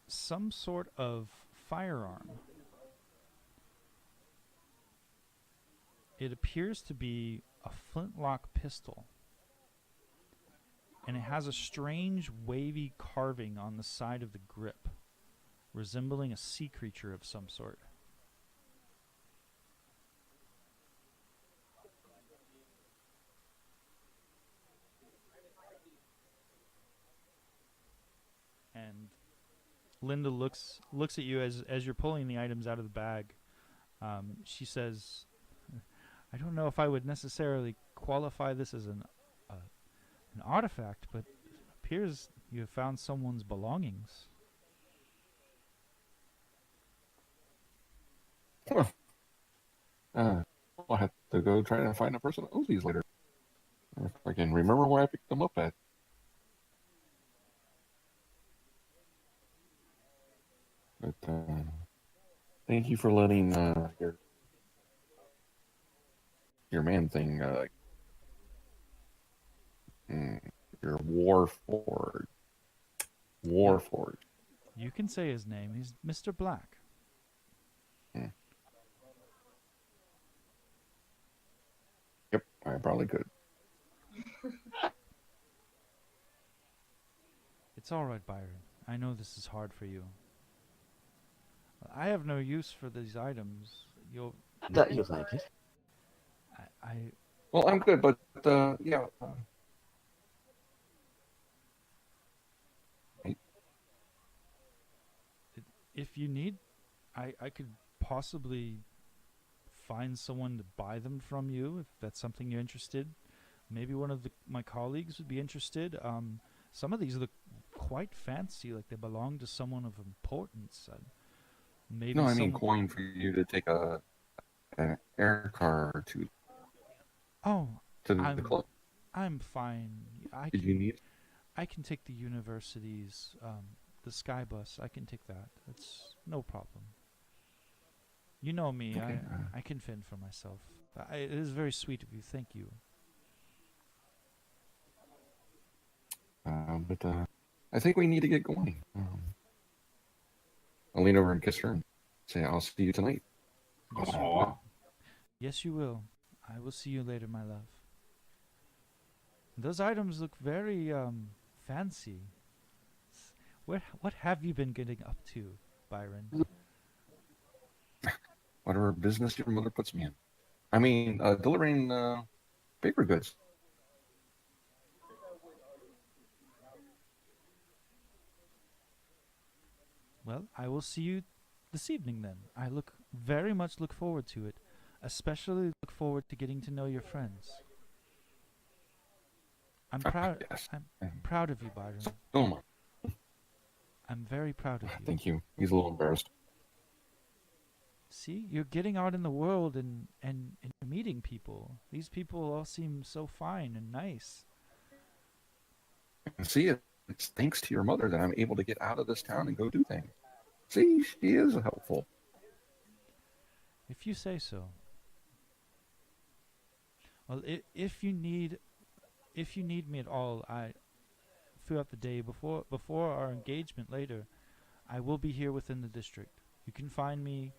some sort of firearm. It appears to be a flintlock pistol, and it has a strange wavy carving on the side of the grip, resembling a sea creature of some sort. And Linda looks at you as you're pulling the items out of the bag. She says, "I don't know if I would necessarily qualify this as an artifact, but it appears you have found someone's belongings." Huh. I'll have to go try to find a person that owns these later. If I can remember where I picked them up at. But thank you for letting your man thing, your Warforged. You can say his name. He's Mr. Black. Hmm. Yep, I probably could. It's all right, Byron. I know this is hard for you. I have no use for these items. You'll. That you like it. I Well, I'm good, but yeah. if you need, I could possibly find someone to buy them from you if that's something you're interested. Maybe one of my colleagues would be interested. Some of these look quite fancy, like they belong to someone of importance. Maybe No, I mean coin for you to take an air car to Oh, the club. I'm fine. Did you need? I can take the university's the sky bus. I can take that. That's no problem. You know me. Okay, I can fend for myself. It is very sweet of you. Thank you. But I think we need to get going. I'll lean over and kiss her and say, "I'll see you tonight." Yes, Oh. yes, you will. I will see you later, my love. Those items look very fancy. What have you been getting up to, Byron? Whatever business your mother puts me in. I mean, delivering paper goods. Well, I will see you this evening then. I very much look forward to it. Especially look forward to getting to know your friends. I'm proud. Yes. I'm proud of you, Byron. So am I. I'm very proud of you. Thank you. He's a little embarrassed. See, you're getting out in the world and meeting people. These people all seem so fine and nice. And see, it's thanks to your mother that I'm able to get out of this town and go do things. See, she is helpful. If you say so. Well, if you need me at all, throughout the day before our engagement later, I will be here within the district. You can find me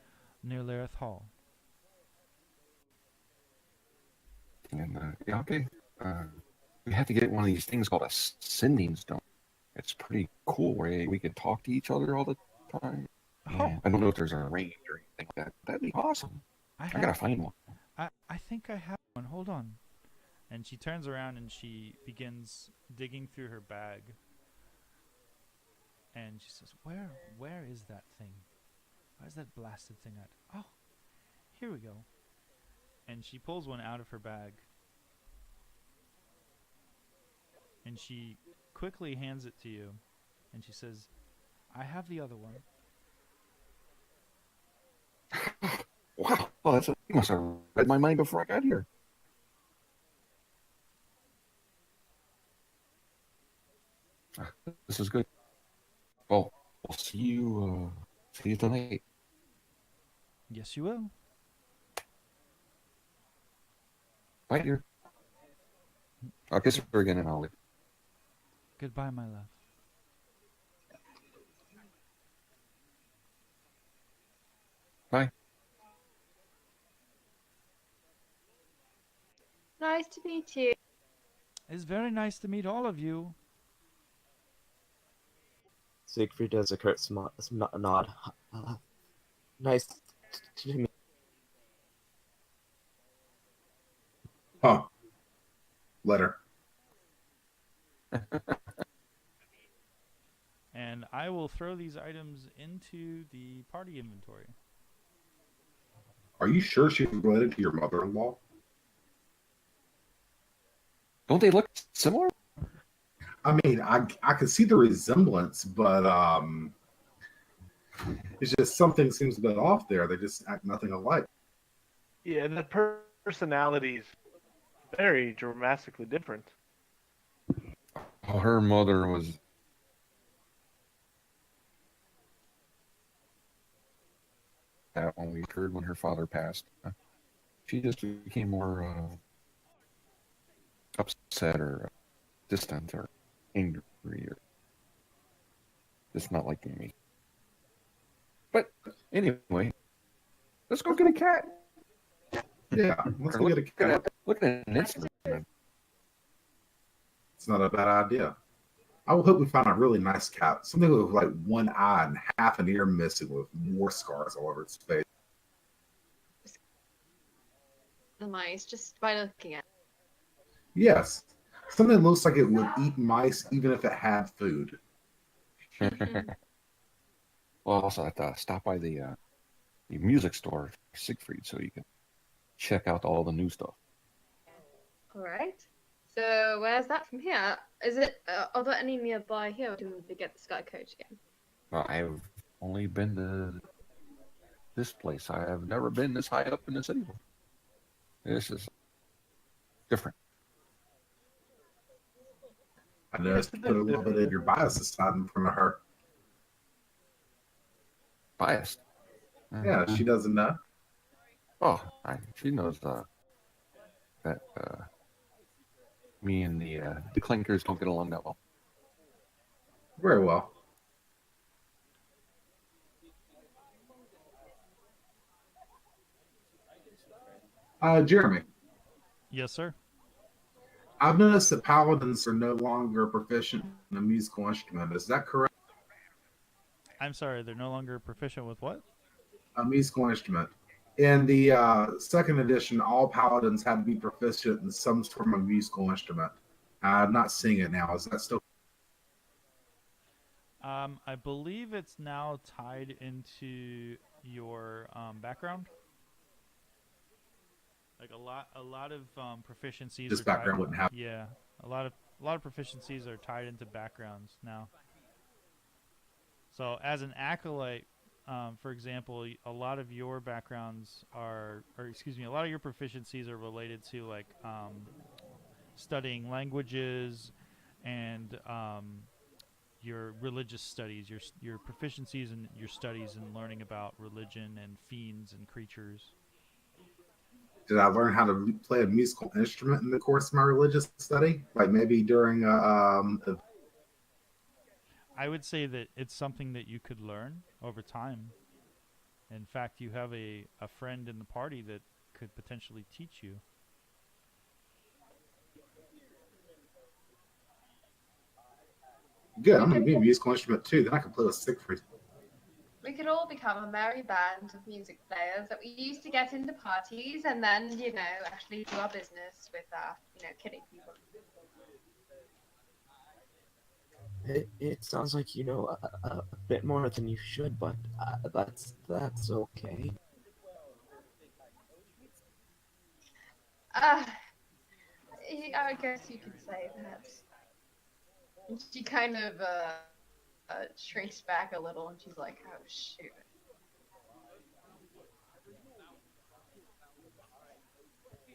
near Lareth Hall. And yeah, okay. We have to get one of these things called a sending stone. It's pretty cool where we can talk to each other all the time. Yeah, I don't know if there's a range or anything like that. That'd be awesome. I gotta find one. I think I have one. Hold on. And she turns around and she begins digging through her bag. And she says, Where is that thing? Where's that blasted thing at? Oh, here we go." And she pulls one out of her bag. And she quickly hands it to you. And she says, "I have the other one." Wow, well, you must have read my mind before I got here. This is good. Well, we'll see you tonight. Yes, you will. Bye, dear. I'll kiss her again and I'll leave. Goodbye, my love. to meet you. It's very nice to meet all of you. Siegfried does a curt nod. Nice to meet. Huh. Letter. And I will throw these items into the party inventory. Are you sure she's related to your mother-in-law? Don't they look similar? I mean, I can see the resemblance, but it's just something seems a bit off there. They just act nothing alike. Yeah, the personalities very dramatically different. Oh, her mother was. That when we heard when her father passed, she just became more upset or distant or angry or just not liking me. But anyway, let's go get a cat. Yeah, let's go get a cat. Look at an instrument. It's not a bad idea. I will hope we find a really nice cat. Something with like one eye and half an ear missing with war scars all over its face. The mice, just by looking at Yes. Something that looks like it would eat mice even if it had food. it. Well, also have to stop by the music store, Siegfried, so you can check out all the new stuff. All right. So where's that from here? Is it? Are there any nearby here, or do we get the Sky Coach again? I've only been to this place. I have never been this high up in the city. This is different. I noticed you put a little bit of your bias aside in front of her. Biased. Yeah, she doesn't know. Oh, she knows that me and the Clinkers don't get along that well. Very well. Jeremy, Yes, sir. I've noticed that paladins are no longer proficient in a musical instrument. Is that correct? I'm sorry, they're no longer proficient with what? A musical instrument. In the second edition, all paladins had to be proficient in some form of musical instrument. I'm not seeing it now. Is that still? I believe it's now tied into your background. Like a lot of proficiencies. This are background tied, wouldn't have. Yeah, a lot of proficiencies are tied into backgrounds now. So as an acolyte, for example, a lot of your backgrounds are, or excuse me, a lot of your proficiencies are related to like studying languages and your religious studies, your proficiencies in your studies and learning about religion and fiends and creatures. Did I learn how to play a musical instrument in the course of my religious study? Like maybe during I would say that it's something that you could learn over time. In fact, you have a friend in the party that could potentially teach you. Good. I'm going to be a musical instrument too. Then I can play with Siegfried. We could all become a merry band of music players that we used to get into parties and then, actually do our business with, killing people. It sounds like you know a bit more than you should, but that's okay. I guess you could say that. And she kind of shrinks back a little and she's like, oh, shoot.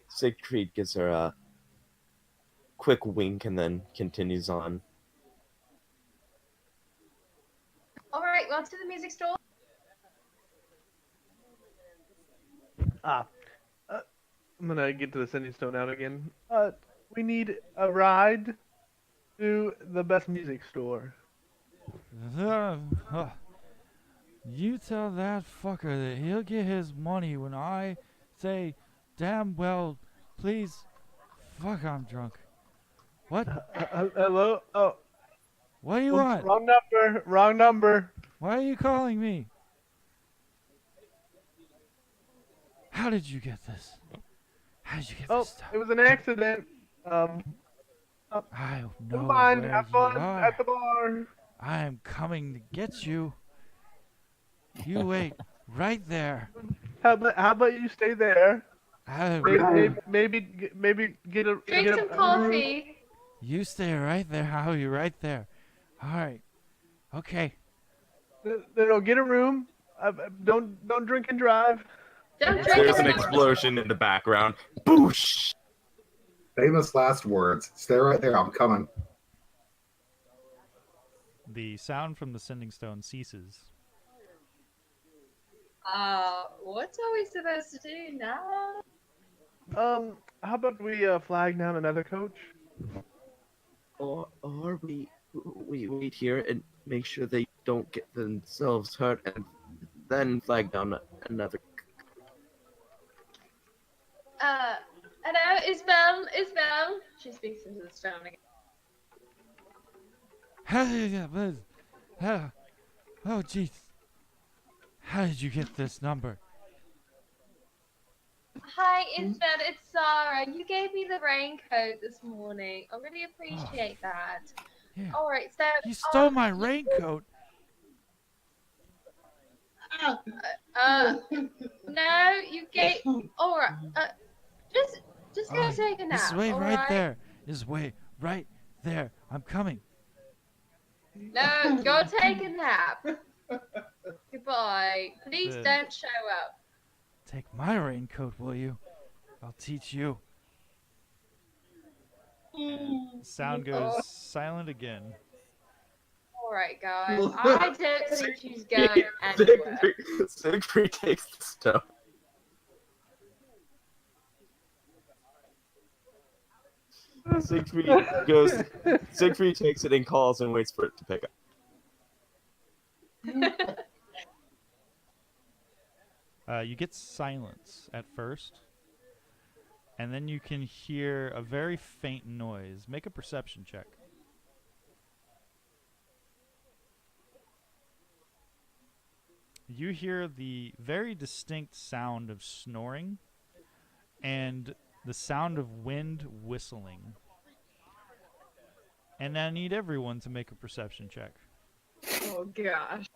Siegfried gives her a quick wink and then continues on. All right, well, to the music store. I'm gonna get to the sending stone out again. We need a ride to the best music store. You tell that fucker that he'll get his money when I say, damn well, please fuck, I'm drunk. What? Hello? Oh, What do you oops, want? wrong number. Wrong number. Why are you calling me? How did you get this? How did you get this Oh, stuff? it was an accident. Um, I never know mind. where Have you fun are. at the bar. I am coming to get you. You wait right there. How about you stay there? I, Maybe get a Drink get some a coffee. you stay right there, Howie, right there. All right. Okay. No, get a room. Don't drink and drive. Don't drink There's and an drive. explosion in the background. Boosh! Famous last words. Stay right there. I'm coming. The sound from the sending stone ceases. What are we supposed to do now? How about we flag down another coach? Or we wait here and make sure they don't get themselves hurt, and then flag down another. Hello, Isabel. Isabel. She speaks into the stone again. Oh, jeez. How did you get this number? Hi, Isabel. It's Sarah. You gave me the raincoat this morning. I really appreciate that. Yeah. All right, so You stole my raincoat. no, you gave. All right, just go Oh, take a nap. This way all right right? there. This way right there. I'm coming. No, go take a nap. Goodbye. Please Good. don't show up. Take my raincoat, will you? I'll teach you. Sound goes silent again. All right, guys. I don't think she's going anywhere. Siegfried takes the stone. Siegfried takes it and calls and waits for it to pick up. You get silence at first, and then you can hear a very faint noise. Make a perception check. You hear the very distinct sound of snoring and the sound of wind whistling. And I need everyone to make a perception check. Oh gosh.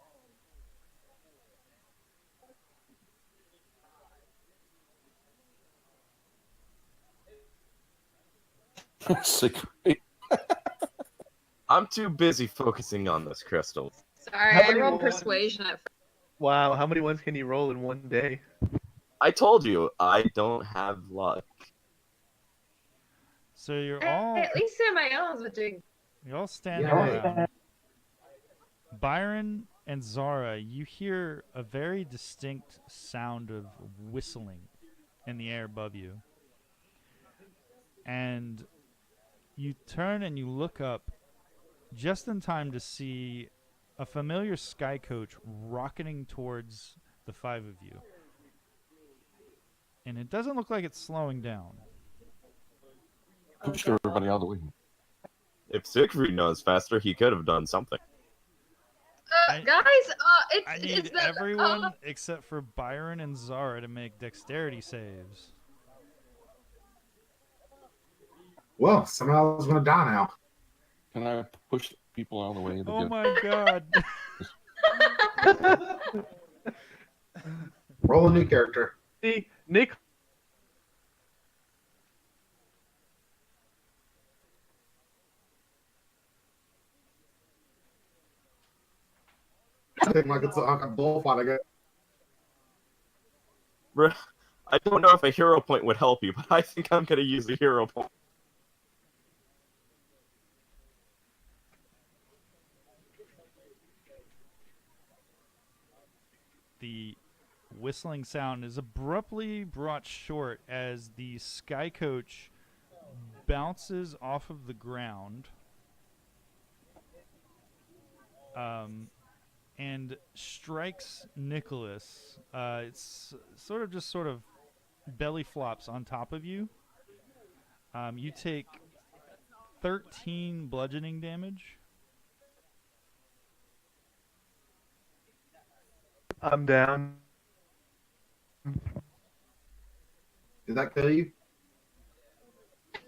Secret. I'm too busy focusing on this crystal. Sorry, How I many rolled ones? persuasion at first. Wow, how many ones can you roll in one day? I told you, I don't have luck. So you're Hey, all at least some of my others were doing. standing Yeah. around. Byron and Zara, you hear a very distinct sound of whistling in the air above you. And you turn and you look up just in time to see a familiar sky coach rocketing towards the five of you. And it doesn't look like it's slowing down. Push everybody out of the way. If Siegfried knows faster, he could have done something. I- Guys, I it's need the everyone except for Byron and Zara to make dexterity saves. Well, somehow I was going to die now. Can I push people out of the way? To Oh get- my god. Roll a new character. See, Nick. Like it's a bullfight. I guess. I don't know if a hero point would help you, but I think I'm going to use a hero point. The whistling sound is abruptly brought short as the sky coach bounces off of the ground and strikes Nicholas. It's sort of belly flops on top of you. You take 13 bludgeoning damage. I'm down. Did that kill you?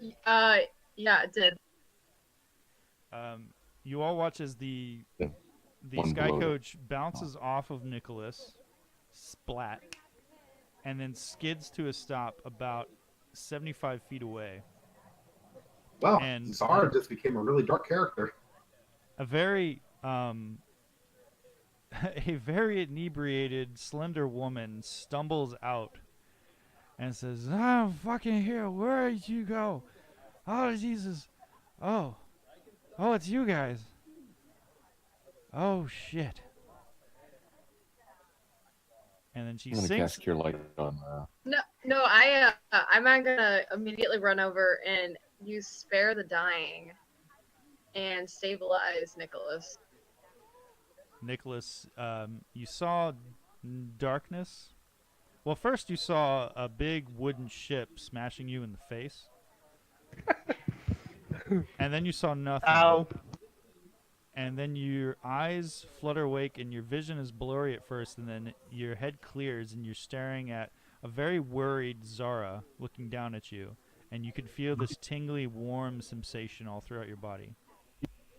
Yeah, it did. You all watch as the One Sky blow. Coach bounces off of Nicholas, splat, and then skids to a stop about 75 feet away. Well, And Zara just became a really dark character. a very a very inebriated, slender woman stumbles out and says, "I'm fucking here. Where did you go? Oh Jesus! Oh, it's you guys. Oh shit!" And then she I'm gonna sinks. cast Cure Light on. No, I'm not gonna immediately run over and use Spare the Dying and stabilize Nicholas. Nicholas, you saw darkness. Well, first you saw a big wooden ship smashing you in the face. And then you saw nothing. Ow. And then your eyes flutter awake and your vision is blurry at first, and then your head clears and you're staring at a very worried Zara looking down at you. And you can feel this tingly, warm sensation all throughout your body.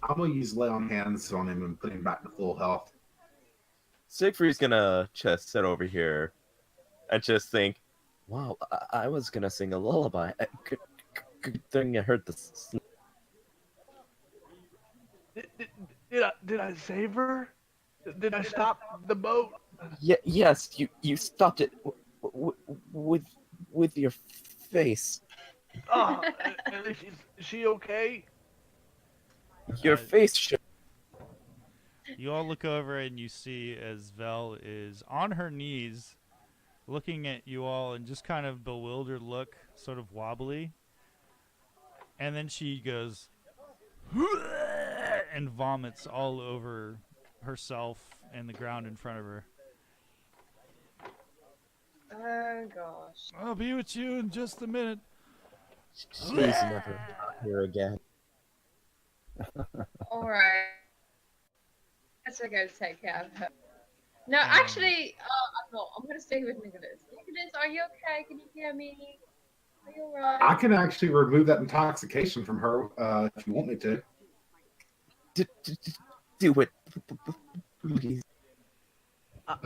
I'm gonna use lay on hands on him and put him back to full health. Siegfried's gonna just sit over here and just think, wow, I was gonna sing a lullaby. Good thing I heard this. Did I save her? Did I stop the boat? Yes, you stopped it with your face. Oh, at least is she okay? Your face should. You all look over and you see as Vel is on her knees looking at you all in just kind of bewildered look, sort of wobbly. And then she goes and vomits all over herself and the ground in front of her. Oh gosh. I'll be with you in just a minute. She's never here again. Alright. Guess I gotta take care of her. No, actually, I'm gonna stay with Nicholas. Nicholas, are you okay? Can you hear me? Are you alright? I can actually remove that intoxication from her if you want me to. Do it, please.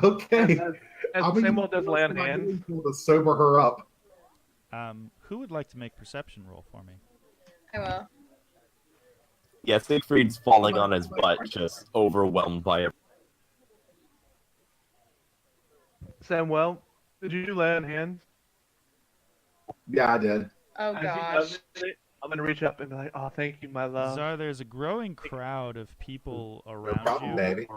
Okay. As Samuel does lay on hands. To sober her up. Who would like to make perception roll for me? I will. Yeah, Siegfried's falling on his butt, just overwhelmed by it. Samuel, did you lay on hands? Yeah, I did. Oh As he gosh. does it, I'm gonna reach up and be like, "Oh, thank you, my love." Zar, there's a growing crowd of people No around problem, you. baby.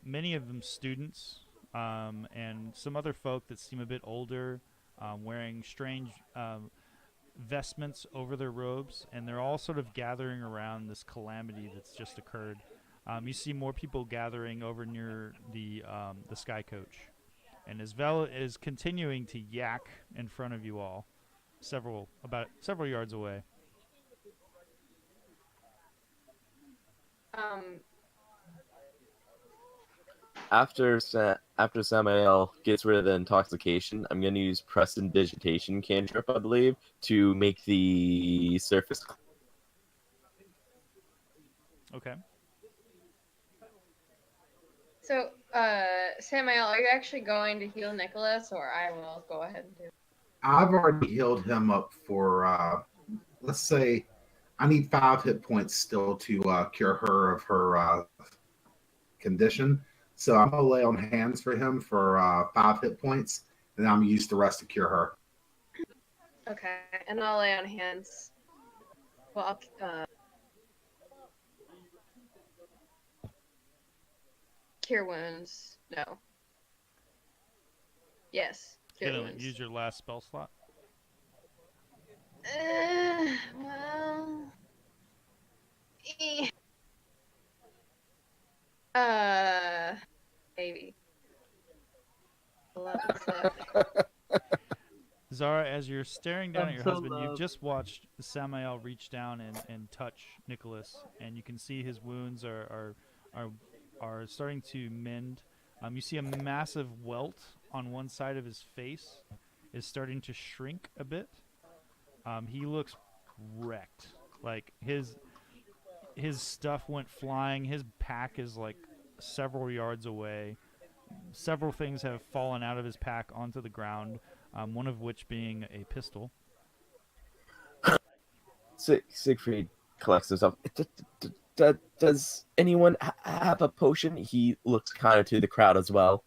Many of them students, and some other folk that seem a bit older, wearing strange vestments over their robes, and they're all sort of gathering around this calamity that's just occurred. You see more people gathering over near the Sky Coach, and as Vel is continuing to yak in front of you all, several yards away. After Samael gets rid of the intoxication, I'm going to use Prestidigitation cantrip, I believe, to make the surface. Okay. So, Samuel, are you actually going to heal Nicholas, or I will go ahead and do it? I've already healed him up for, let's say, I need 5 hit points still to cure her of her condition. So I'm going to lay on hands for him for 5 hit points, and I'm going to use the rest to cure her. Okay, and I'll lay on hands. Well, cure wounds. No. Yes, cure Gonna wounds. use your last spell slot. Well. Maybe. 11 left. Zara, as you're staring down at your so husband, you've loved. just watched Samael reach down and touch Nicholas, and you can see his wounds are starting to mend. You see a massive welt on one side of his face is starting to shrink a bit. He looks wrecked. Like his stuff went flying. His pack is like several yards away. Several things have fallen out of his pack onto the ground. One of which being a pistol. Siegfried collects himself. Does anyone have a potion? He looks kind of to the crowd as well.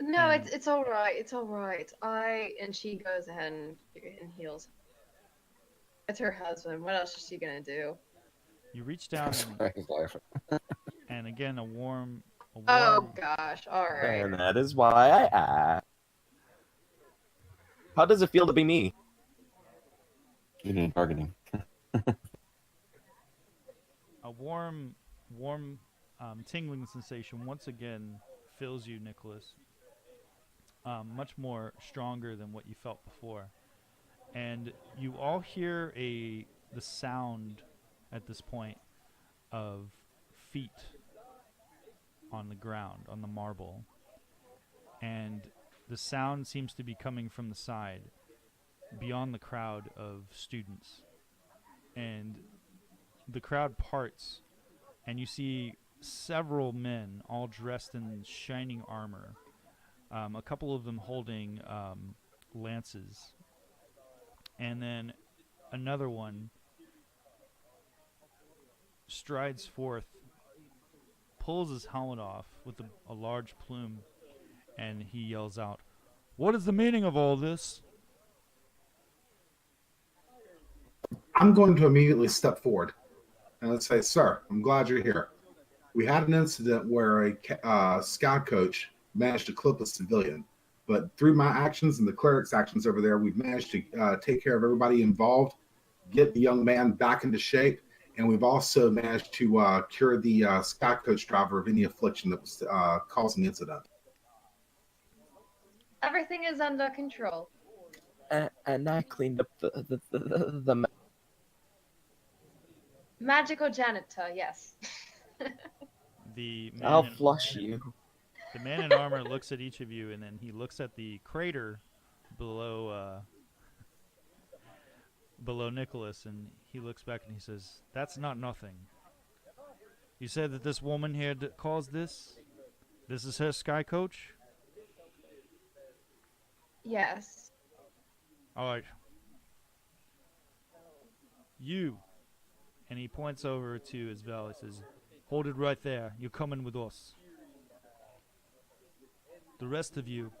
No, it's all right. It's all right. And she goes ahead and heals. It's her husband. What else is she gonna do? You reach down He's laughing. and again a warm. Oh gosh! All right. And that is why I asked. How does it feel to be me? You didn't bargaining. A warm, tingling sensation once again fills you, Nicholas. Much more stronger than what you felt before, and you all hear the sound at this point of feet on the ground, on the marble, and the sound seems to be coming from the side, beyond the crowd of students, and the crowd parts, and you see several men all dressed in shining armor, a couple of them holding lances, and then another one strides forth, pulls his helmet off with a large plume, and he yells out, "What is the meaning of all this?" I'm going to immediately step forward and let's say, sir, I'm glad you're here. We had an incident where a scout coach managed to clip a civilian, but through my actions and the cleric's actions over there, we've managed to take care of everybody involved, get the young man back into shape, and we've also managed to cure the scout coach driver of any affliction that was causing the incident. Everything is under control. And I cleaned up the Magical janitor, yes. The I'll man, flush you. the man in armor looks at each of you, and then he looks at the crater below Nicholas, and he looks back and he says, "That's not nothing. You said that this woman here caused this? This is her sky coach? Yes. Alright. You." And he points over to his bell. He says, "Hold it right there. You're coming with us. The rest of you,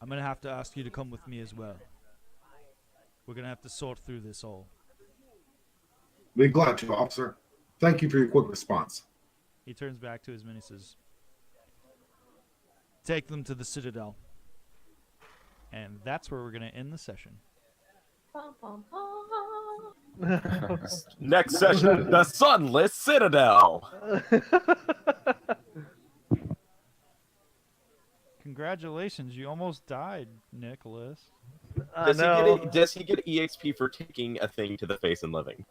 I'm going to have to ask you to come with me as well. We're going to have to sort through this all." Be glad to, officer. Thank you for your quick response. He turns back to his men and says, "Take them to the Citadel." And that's where we're going to end the session. Bum, bum, bum. Next session, the Sunless Citadel. Congratulations, you almost died, Nicholas. Does he get EXP for taking a thing to the face and living?